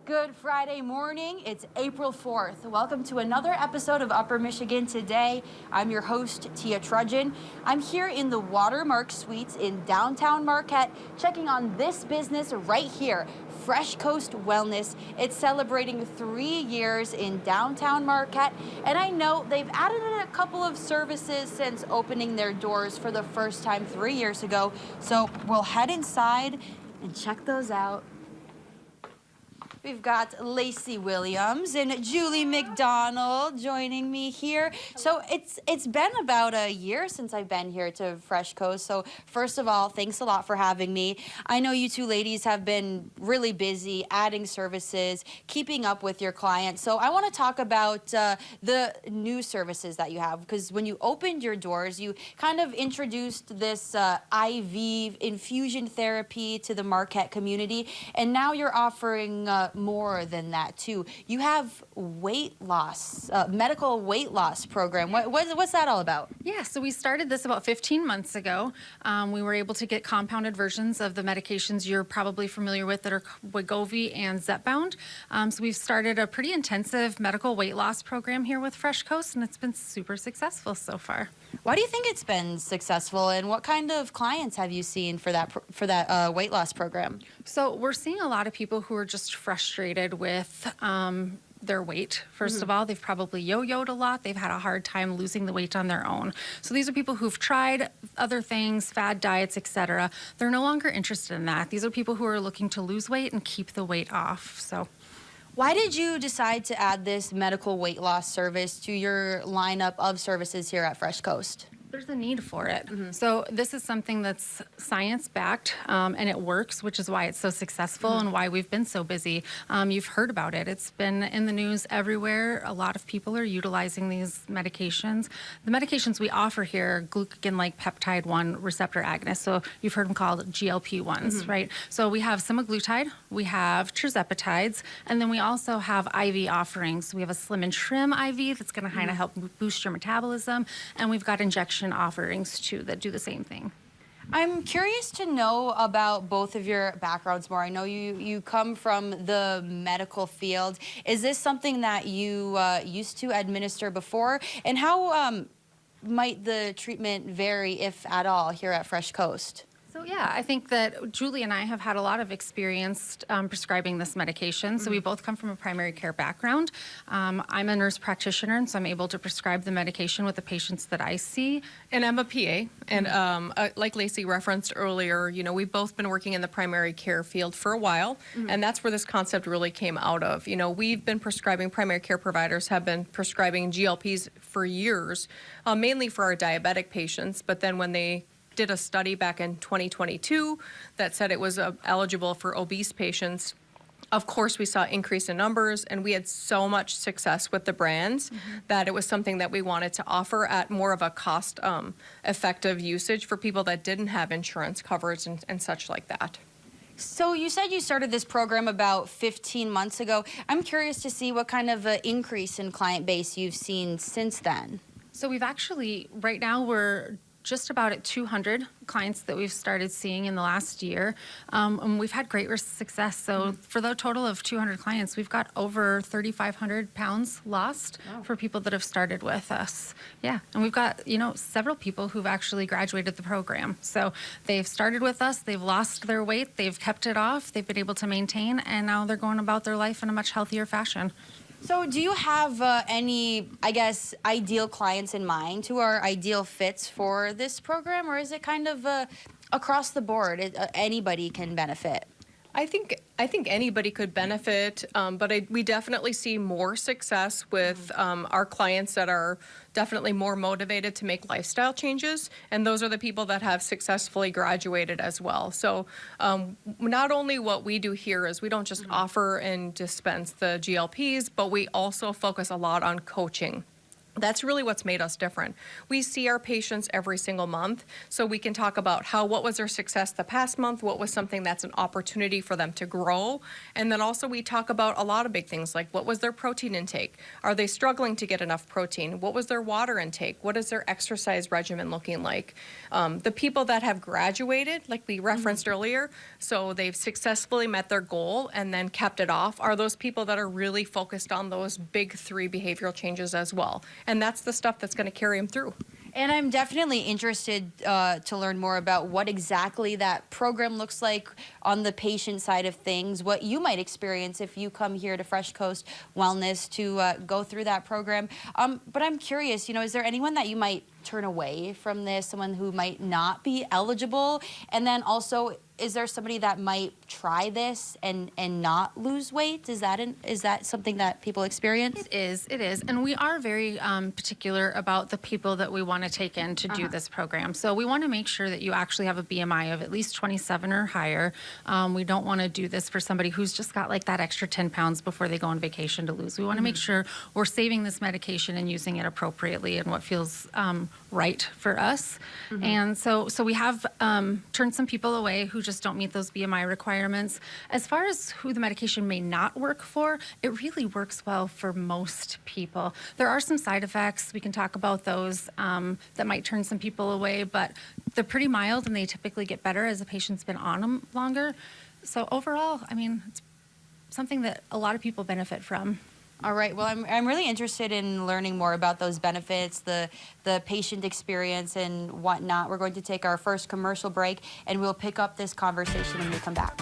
Good Friday morning. It's April 4th. Welcome to another episode of Upper Michigan Today. I'm your host, Tia Trudgeon. I'm here in the Watermark Suites in downtown Marquette, checking on this business right here, Freshcoast Wellness. It's celebrating 3 years in downtown Marquette, and I know they've added in a couple of services since opening their doors for the first time 3 years ago. So we'll head inside and check those out. We've got Lacey Williams and Julie McDonald joining me here. So it's been about a year since I've been here to Freshcoast. So first of all, thanks a lot for having me. I know you two ladies have been really busy adding services, keeping up with your clients. So I want to talk about the new services that you have, because when you opened your doors, you kind of introduced this IV infusion therapy to the Marquette community, and now you're offering more than that too. You have weight loss, medical weight loss program. What's that all about? Yeah, so we started this about 15 months ago. We were able to get compounded versions of the medications you're probably familiar with that are Wegovy and Zepbound. So we've started a pretty intensive medical weight loss program here with Freshcoast, and it's been super successful so far. Why do you think it's been successful, and what kind of clients have you seen for that weight loss program? So we're seeing a lot of people who are just frustrated with their weight. First of all, they've probably yo-yoed a lot. They've had a hard time losing the weight on their own. So these are people who've tried other things, fad diets, etc. They're no longer interested in that. These are people who are looking to lose weight and keep the weight off. So why did you decide to add this medical weight loss service to your lineup of services here at Freshcoast? There's a need for it. So this is something that's science-backed, and it works, which is why it's so successful and why we've been so busy. You've heard about it. It's been in the news everywhere. A lot of people are utilizing these medications. The medications we offer here are glucagon-like peptide 1 receptor agonists. So you've heard them called GLP-1s, right? So we have semaglutide, we have tirzepatides, and then we also have IV offerings. We have a Slim and Trim IV that's going to kind of help boost your metabolism, and we've got injection offerings too that do the same thing. I'm curious to know about both of your backgrounds more. I know you come from the medical field. Is this something that you used to administer before? And how might the treatment vary, if at all, here at Freshcoast? So yeah, I think that Julie and I have had a lot of experience prescribing this medication. So we both come from a primary care background. I'm a nurse practitioner, and so I'm able to prescribe the medication with the patients that I see. And I'm a PA, and like Lacey referenced earlier, you know, we've both been working in the primary care field for a while, and that's where this concept really came out of. You know, we've been prescribing, primary care providers have been prescribing GLPs for years, mainly for our diabetic patients, but then when they did a study back in 2022 that said it was eligible for obese patients. Of course, we saw increase in numbers, and we had so much success with the brands that it was something that we wanted to offer at more of a cost effective usage for people that didn't have insurance coverage and such like that. So you said you started this program about 15 months ago. I'm curious to see what kind of increase in client base you've seen since then. So we've actually, right now we're just about at 200 clients that we've started seeing in the last year. And we've had great success. So for the total of 200 clients, we've got over 3,500 pounds lost for people that have started with us. Yeah, and we've got, you know, several people who've actually graduated the program. So they've started with us, they've lost their weight, they've kept it off, they've been able to maintain, and now they're going about their life in a much healthier fashion. So do you have any, I guess, ideal clients in mind who are ideal fits for this program, or is it kind of across the board, anybody can benefit? I think anybody could benefit, but we definitely see more success with our clients that are definitely more motivated to make lifestyle changes, and those are the people that have successfully graduated as well. So not only what we do here is we don't just offer and dispense the GLPs, but we also focus a lot on coaching. That's really what's made us different. We see our patients every single month, so we can talk about what was their success the past month, what was something that's an opportunity for them to grow, and then also we talk about a lot of big things like what was their protein intake? Are they struggling to get enough protein? What was their water intake? What is their exercise regimen looking like? The people that have graduated, like we referenced earlier, so they've successfully met their goal and then kept it off, are those people that are really focused on those big 3 behavioral changes as well. And that's the stuff that's going to carry them through. And I'm definitely interested to learn more about what exactly that program looks like on the patient side of things, what you might experience if you come here to Freshcoast Wellness to go through that program. But I'm curious, is there anyone that you might turn away from this, someone who might not be eligible? And then also, is there somebody that might try this and not lose weight? Is that something that people experience? It is. And we are very particular about the people that we want to take in to do this program. So we want to make sure that you actually have a BMI of at least 27 or higher. We don't want to do this for somebody who's just got like that extra 10 pounds before they go on vacation to lose. We want to make sure we're saving this medication and using it appropriately and what feels right for us. And so we have turned some people away who just don't meet those BMI requirements. As far as who the medication may not work for, it really works well for most people. There are some side effects. We can talk about those that might turn some people away, but they're pretty mild and they typically get better as a patient's been on them longer. So overall, I mean, it's something that a lot of people benefit from. All right. Well, I'm really interested in learning more about those benefits, the patient experience and whatnot. We're going to take our first commercial break, and we'll pick up this conversation when we come back.